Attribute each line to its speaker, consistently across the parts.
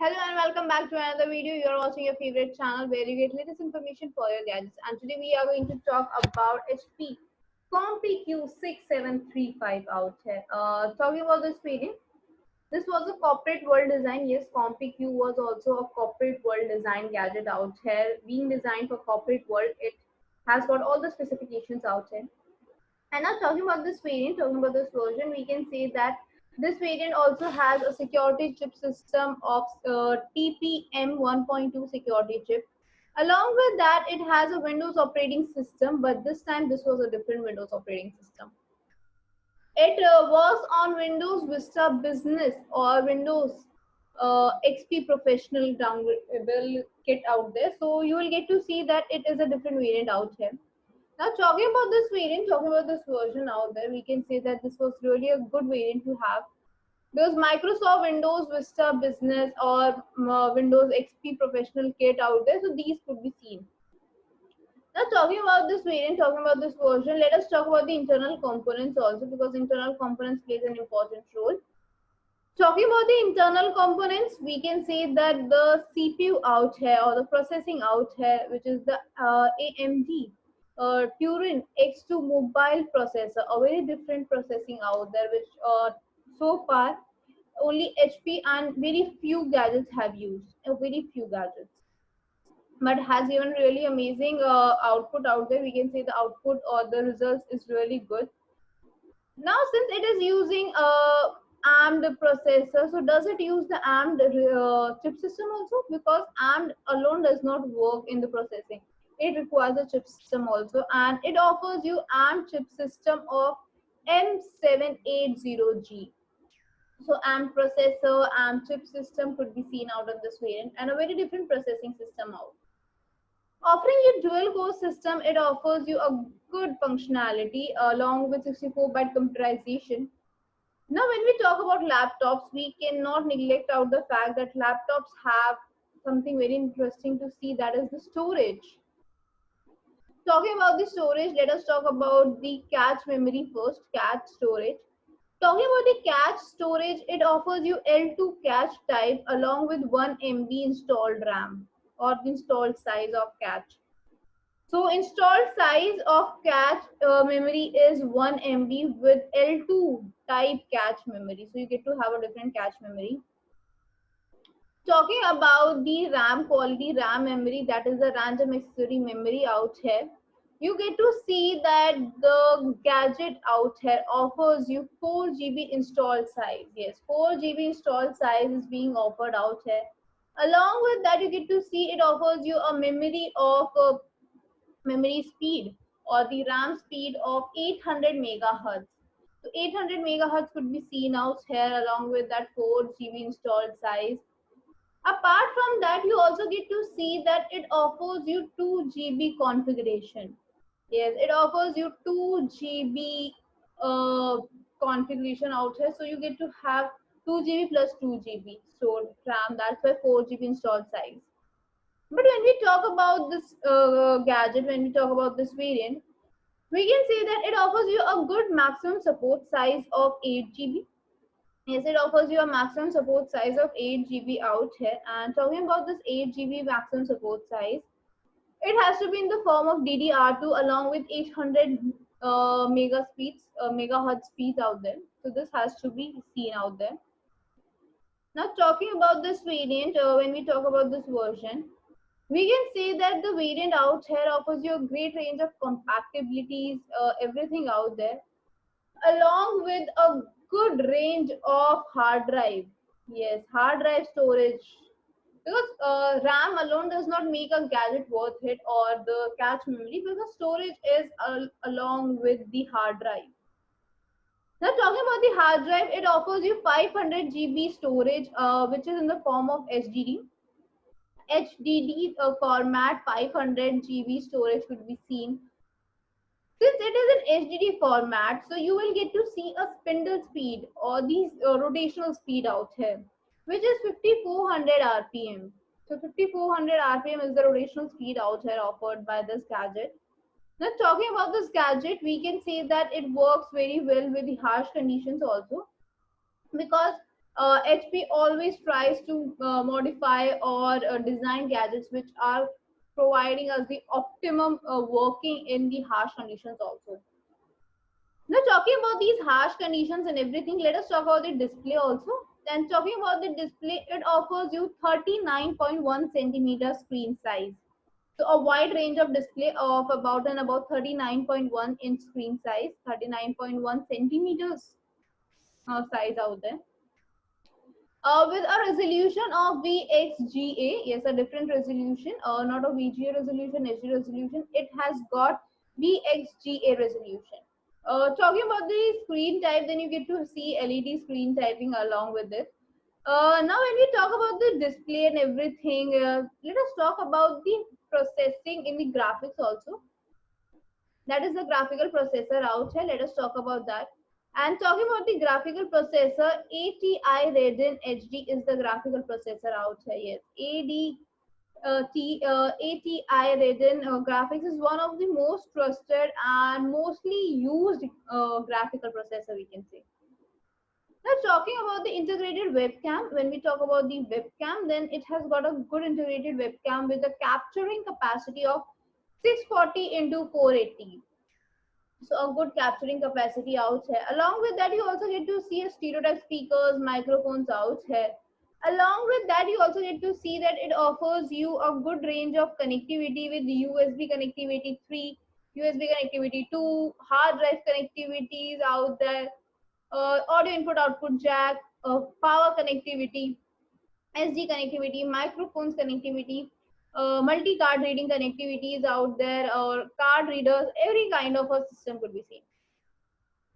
Speaker 1: Hello and welcome back to another video. You are watching your favorite channel where you get latest information for your gadgets. And today we are going to talk about HP CompiQ6735 out here. Talking about this variant, this was a corporate world design. Yes, CompiQ was also a corporate world design gadget out here. Being designed for corporate world, it has got all the specifications out here. And now talking about this variant, talking about this version, we can say that this variant also has a security chip system of TPM 1.2 security chip. Along with that, it has a Windows operating system, but this time this was a different Windows operating system. It was on Windows Vista Business or Windows XP Professional downloadable kit out there. So you will get to see that it is a different variant out here. Now, talking about this variant, talking about this version out there, we can say that this was really a good variant to have because Microsoft Windows Vista Business or Windows XP Professional Kit out there, so these could be seen. Now, talking about this variant, talking about this version, let us talk about the internal components also because internal components plays an important role. Talking about the internal components, we can say that the CPU out here or the processing out here, which is the AMD Turin X2 mobile processor, a very different processing out there, which so far only HP and very few gadgets have used, very few gadgets, but has given really amazing output out there. We can say the output or the results is really good. Now, since it is using a ARM processor, so does it use the ARM chip system also? Because ARM alone does not work in the processing. It requires a chip system also, and it offers you ARM chip system of M780G. So ARM processor, ARM chip system could be seen out of this variant, and a very different processing system out. Offering you dual core system, it offers you a good functionality along with 64-byte computerization. Now, when we talk about laptops, we cannot neglect out the fact that laptops have something very interesting to see, that is the storage. Talking about the storage, let us talk about the cache memory first, cache storage. Talking about the cache storage, it offers you L2 cache type along with 1 MB installed RAM or the installed size of cache. So installed size of cache memory is 1 MB with L2 type cache memory. So you get to have a different cache memory. Talking about the RAM quality, RAM memory, that is the random accessory memory out here. You get to see that the gadget out here offers you 4 GB installed size. Yes, 4 GB installed size is being offered out here. Along with that, you get to see it offers you a memory of memory speed or the RAM speed of 800 megahertz. So 800 megahertz could be seen out here along with that 4 GB installed size. Apart from that, you also get to see that it offers you 2 GB configuration. Yes, it offers you 2 GB configuration out here. So you get to have 2 GB plus 2 GB stored RAM. That's why 4 GB installed size. But when we talk about this gadget, when we talk about this variant, we can say that it offers you a good maximum support size of 8 GB. Yes, it offers you a maximum support size of 8 GB out here. And talking about this 8 GB maximum support size, it has to be in the form of DDR2 along with 800 mega speeds, megahertz speeds out there. So this has to be seen out there. Now talking about this variant, when we talk about this version, we can say that the variant out here offers you a great range of compatibilities, everything out there, along with a good range of hard drive. Yes, hard drive storage. Because RAM alone does not make a gadget worth it or the cache memory because storage is along with the hard drive. Now talking about the hard drive, it offers you 500 GB storage, which is in the form of HDD. HDD format 500 GB storage could be seen. Since it is an HDD format, so you will get to see a spindle speed or the rotational speed out here, which is 5400 RPM. So 5400 RPM is the rotational speed out here offered by this gadget. Now talking about this gadget, we can say that it works very well with the harsh conditions also because HP always tries to modify or design gadgets which are providing us the optimum working in the harsh conditions also. Now talking about these harsh conditions and everything, let us talk about the display also. Then talking about the display, it offers you 39.1 centimeter screen size. So a wide range of display of about 39.1 inch screen size, 39.1 centimeters size out there. With a resolution of VXGA, yes, a different resolution, not a VGA resolution, HD resolution. It has got VXGA resolution. Talking about the screen type, then you get to see LED screen typing along with it. Now, when we talk about the display and everything, let us talk about the processing in the graphics also. That is the graphical processor out here. Let us talk about that. And talking about the graphical processor, ATI Radeon HD is the graphical processor out here. Yes, ATI Radeon graphics is one of the most trusted and mostly used graphical processor, we can say. Now talking about the integrated webcam, when we talk about the webcam, then it has got a good integrated webcam with a capturing capacity of 640 into 480. So a good capturing capacity out here. Along with that, you also get to see a stereotype speakers, microphones out here. Along with that, you also get to see that it offers you a good range of connectivity with USB connectivity 3, USB connectivity 2, hard drive connectivities out there, audio input output jack, power connectivity, SD connectivity, microphones connectivity, multi-card reading connectivities out there, or card readers, every kind of a system could be seen.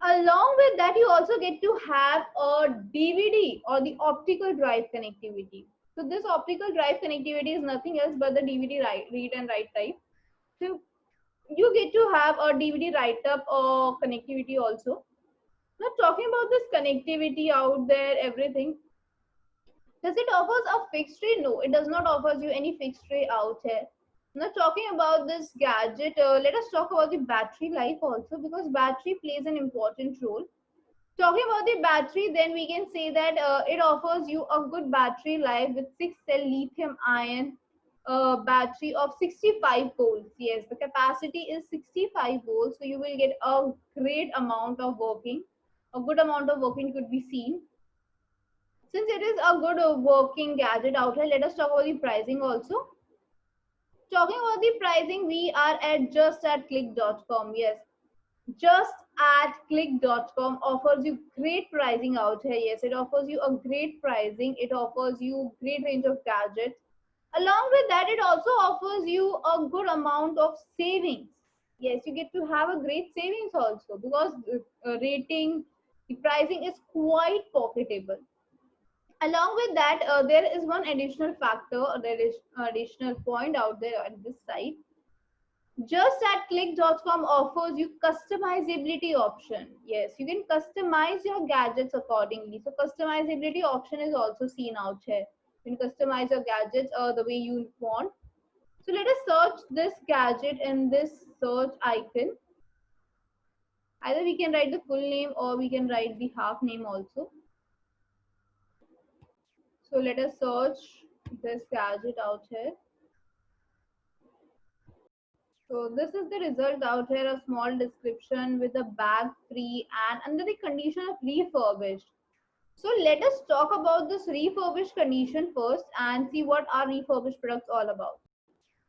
Speaker 1: Along with that, you also get to have a DVD or the optical drive connectivity. So this optical drive connectivity is nothing else but the DVD read and write type. So you get to have a DVD write up or connectivity also. Now talking about this connectivity out there, everything, does it offers a fixed rate? No, it does not offers you any fixed rate out here. Now talking about this gadget, let us talk about the battery life also, because battery plays an important role. Talking about the battery, then we can say that it offers you a good battery life with 6-cell lithium ion battery of 65 volts. Yes, the capacity is 65 volts, so you will get a great amount of working. A good amount of working could be seen. Since it is a good working gadget out here, let us talk about the pricing also. Talking about the pricing, we are at just at click.com. Yes, just at click.com offers you great pricing out here. Yes, it offers you a great pricing. It offers you great range of gadgets. Along with that, it also offers you a good amount of savings. Yes, you get to have a great savings also, because rating, the pricing is quite pocketable. Along with that, there is one additional factor, there is additional point out there at this site. Just at click.com offers you customizability option. Yes, you can customize your gadgets accordingly. So customizability option is also seen out here. You can customize your gadgets the way you want. So let us search this gadget in this search icon. Either we can write the full name or we can write the half name also. So let us search this gadget out here. So this is the result out here, a small description with a bag free and under the condition of refurbished. So let us talk about this refurbished condition first and see what are refurbished products all about.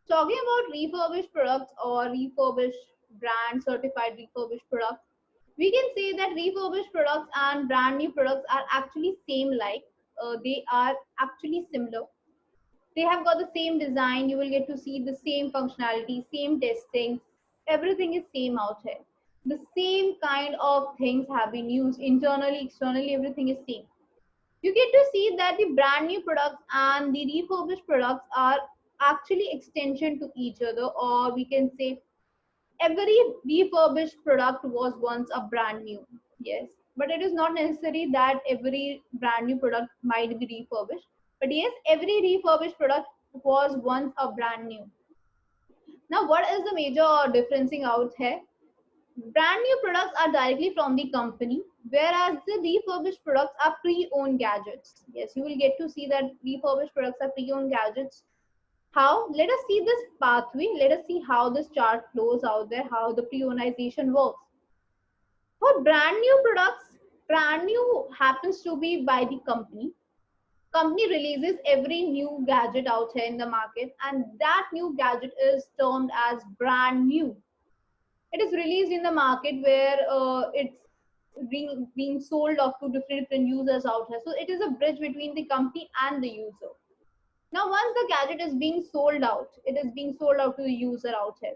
Speaker 1: Talking about refurbished products or refurbished brand certified refurbished products, we can say that refurbished products and brand new products are actually same like. They are actually similar. They have got the same design. You will get to see the same functionality, same testing. Everything is same out here. The same kind of things have been used internally, externally, everything is same. You get to see that the brand new products and the refurbished products are actually extension to each other, or we can say every refurbished product was once a brand new. Yes, but it is not necessary that every brand new product might be refurbished, but yes, every refurbished product was once a brand new. Now what is the major differencing out here? Brand new products are directly from the company, whereas the refurbished products are pre-owned gadgets. Yes, you will get to see that refurbished products are pre-owned gadgets. How? Let us see this pathway. Let us see how this chart flows out there, how the pre-ownization works. For brand new products, brand new happens to be by the company. Company releases every new gadget out here in the market, and that new gadget is termed as brand new. It is released in the market where it's being sold off to different users out here. So it is a bridge between the company and the user. Now, once the gadget is being sold out, it is being sold out to the user out here.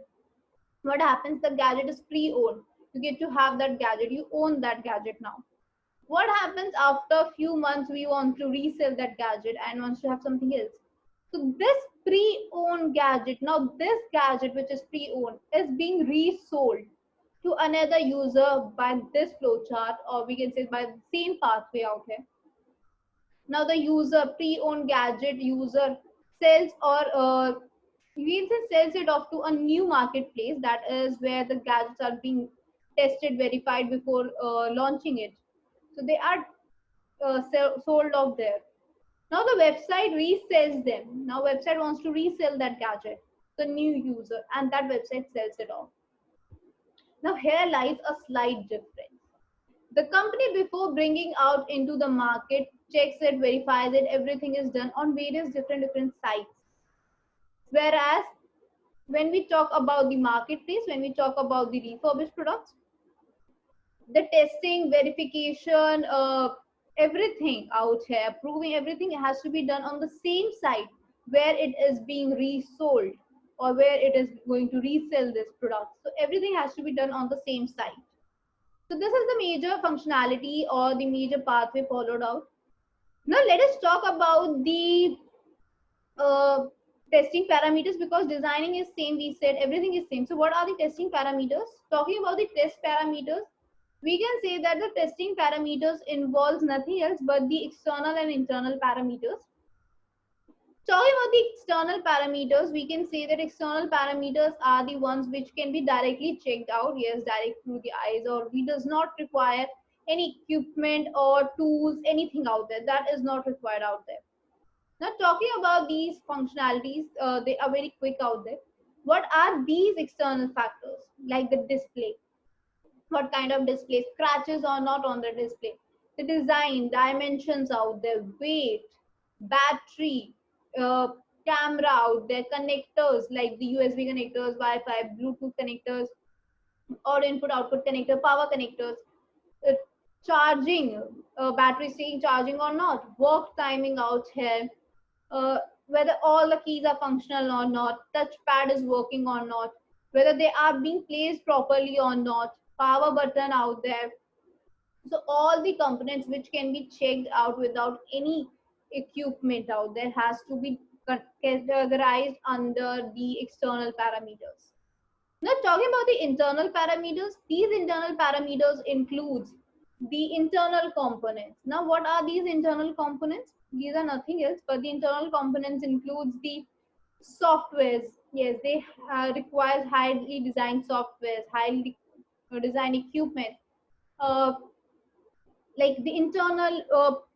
Speaker 1: What happens? The gadget is pre-owned. You get to have that gadget. You own that gadget now. What happens after a few months? We want to resell that gadget and wants to have something else. So this pre-owned gadget, now this gadget which is pre-owned is being resold to another user by this flowchart, or we can say by the same pathway out here. Now the user, pre-owned gadget user sells or we can say sells it off to a new marketplace. That is where the gadgets are being tested, verified before launching it. So they are sold off there. Now the website resells them. Now website wants to resell that gadget, the new user, and that website sells it off. Now here lies a slight difference. The company before bringing out into the market checks it, verifies it, everything is done on various different sites. Whereas when we talk about the marketplace, when we talk about the refurbished products, the testing, verification, everything out here, proving everything has to be done on the same site where it is being resold or where it is going to resell this product. So everything has to be done on the same site. So this is the major functionality or the major pathway followed out. Now let us talk about the uh, testing parameters, because designing is same, we said everything is same. So what are the testing parameters? Talking about the test parameters, we can say that the testing parameters involves nothing else but the external and internal parameters. Talking about the external parameters, we can say that external parameters are the ones which can be directly checked out, yes, direct through the eyes, or we does not require any equipment or tools, anything out there. That is not required out there. Now, talking about these functionalities, they are very quick out there. What are these external factors? Like the display. What kind of display? Scratches or not on the display. The design, dimensions out there, weight, battery, uh, camera out there, connectors like the USB connectors, Wi-Fi, Bluetooth connectors, or input output connector, power connectors, uh, charging, battery staying charging or not, work timing out here, uh, whether all the keys are functional or not, touchpad is working or not, whether they are being placed properly or not, power button out there. So all the components which can be checked out without any equipment out there has to be categorized under the external parameters. Now talking about the internal parameters, these internal parameters includes the internal components. Now what are these internal components? These are nothing else but the internal components includes the softwares. Yes, they requires highly designed softwares, highly designed equipment, uh, like the internal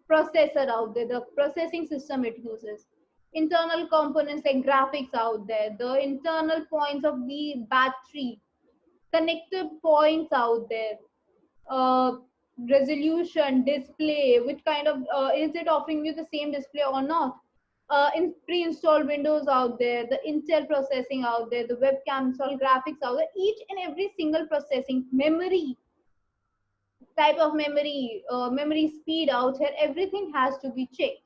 Speaker 1: processor out there, the processing system it uses, internal components like graphics out there, the internal points of the battery, connected points out there, uh, resolution, display, which kind of is it offering you the same display or not? In pre-installed windows out there, the Intel processing out there, the webcam installed graphics out there, each and every single processing memory, type of memory, memory speed out here, everything has to be checked.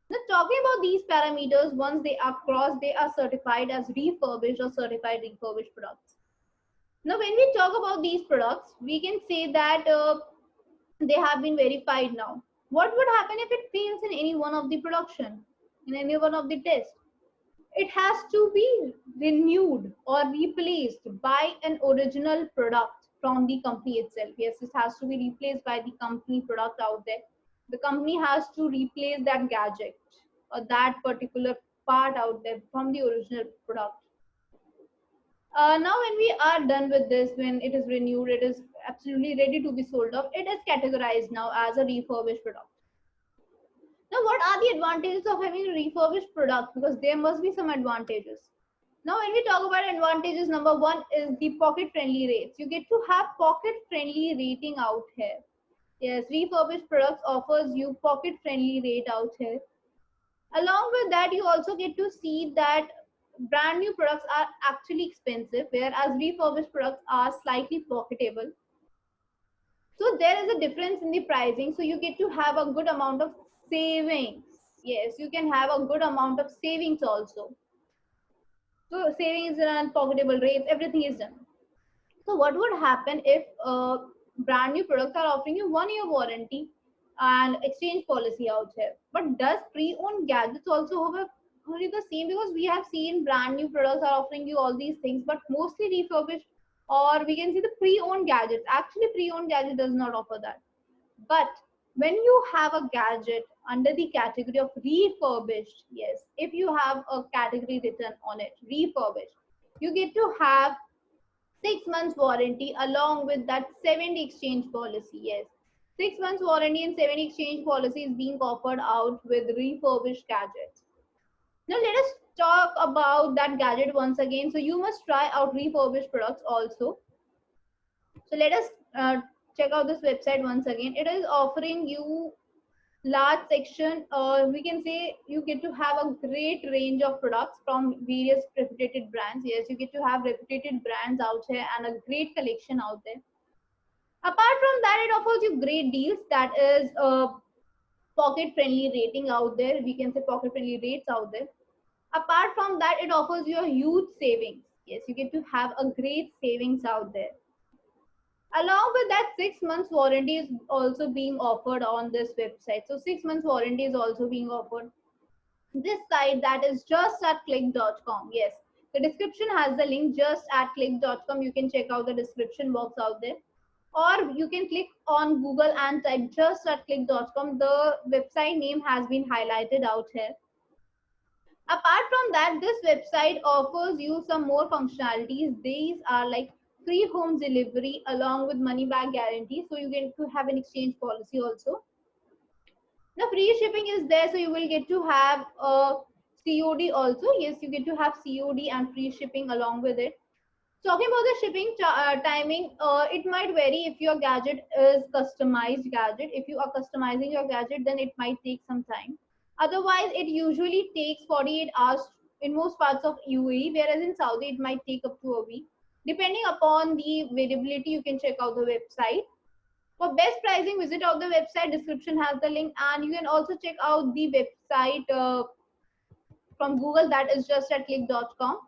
Speaker 1: Now, talking about these parameters, once they are crossed, they are certified as refurbished or certified refurbished products. Now, when we talk about these products, we can say that they have been verified now. What would happen if it fails in any one of the production, in any one of the tests? It has to be renewed or replaced by an original product from the company itself. Yes, it has to be replaced by the company product out there. The company has to replace that gadget or that particular part out there from the original product. Now when we are done with this, when it is renewed, it is absolutely ready to be sold off, it is categorized now as a refurbished product. Now what are the advantages of having a refurbished product? Because there must be some advantages. Now when we talk about advantages, number one is the pocket friendly rates. You get to have pocket friendly rating out here. Yes, refurbished products offers you pocket friendly rate out here. Along with that, you also get to see that brand new products are actually expensive, whereas refurbished products are slightly profitable. So there is a difference in the pricing. So you get to have a good amount of savings. Yes, you can have a good amount of savings also. So savings and pocketable rates, everything is done. So what would happen if brand new products are offering you 1 year warranty and exchange policy out here? But does pre-owned gadgets also have only the same? Because we have seen brand new products are offering you all these things, but mostly refurbished, or we can see the pre-owned gadgets. Actually, pre-owned gadget does not offer that. But when you have a gadget under the category of refurbished, yes, if you have a category written on it, refurbished, you get to have 6 months warranty along with that 70 exchange policy. Yes, 6 months warranty and 70 exchange policy is being offered out with refurbished gadgets. Now let us talk about that gadget once again. So you must try out refurbished products also. So let us check out this website once again. It is offering you large section, we can say you get to have a great range of products from various reputed brands. Yes, you get to have reputed brands out here and a great collection out there. Apart from that, it offers you great deals, that is pocket friendly rating out there, we can say pocket friendly rates out there. Apart from that, it offers you a huge savings. Yes, you get to have a great savings out there. Along with that, 6 months warranty is also being offered on this website. So 6 months warranty is also being offered. This site, that is just at click.com. Yes, the description has the link, just at click.com. You can check out the description box out there, or you can click on Google and type just at click.com. The website name has been highlighted out here. Apart from that, this website offers you some more functionalities. These are like free home delivery along with money back guarantee. So you get to have an exchange policy also. Now free shipping is there, so you will get to have a COD also. Yes, you get to have COD and free shipping along with it. Talking about the shipping timing, it might vary if your gadget is customized gadget. If you are customizing your gadget, then it might take some time. Otherwise, it usually takes 48 hours in most parts of UAE, whereas in Saudi, it might take up to a week. Depending upon the availability, you can check out the website. For best pricing, visit out the website. Description has the link, and you can also check out the website from Google, that is just at click.com.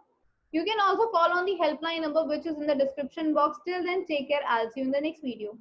Speaker 1: You can also call on the helpline number which is in the description box. Till then, take care. I'll see you in the next video.